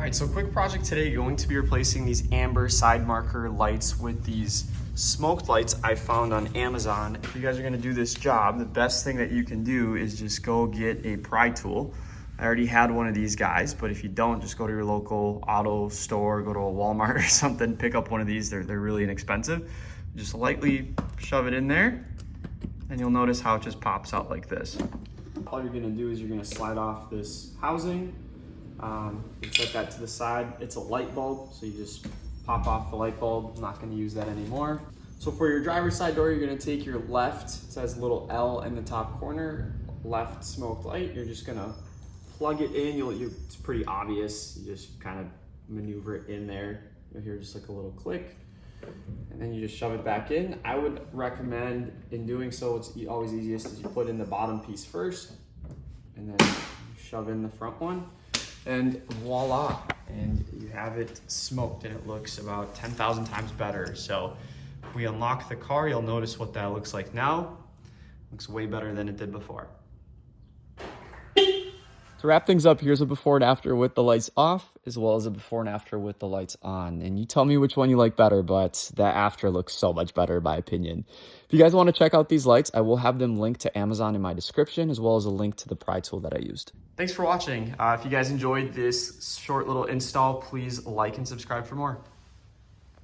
All right, so quick project today, going to be replacing these amber side marker lights with these smoked lights I found on Amazon. If you guys are gonna do this job, the best thing that you can do is just go get a pry tool. I already had one of these guys, but if you don't, just go to your local auto store, go to a Walmart or something, pick up one of these. They're really inexpensive. Just lightly shove it in there, and you'll notice how it just pops out like this. All you're gonna do is you're gonna slide off this housing. You set that to the side. It's a light bulb, so you just pop off the light bulb. I'm not gonna use that anymore. So for your driver's side door, you're gonna take your left, it says little L in the top corner, left smoked light. You're just gonna plug it in. It's pretty obvious. You just kind of maneuver it in there. You'll hear just like a little click, and then you just shove it back in. I would recommend, in doing so, it's always easiest is you put in the bottom piece first, and then you shove in the front one. And voila, and you have it smoked, and it looks about 10,000 times better. So if we unlock the car, you'll notice what that looks like now. Looks way better than it did before. To wrap things up, here's a before and after with the lights off, as well as a before and after with the lights on. And you tell me which one you like better, but the after looks so much better in my opinion. If you guys want to check out these lights, I will have them linked to Amazon in my description, as well as a link to the pry tool that I used. Thanks for watching. If you guys enjoyed this short little install, please like and subscribe for more.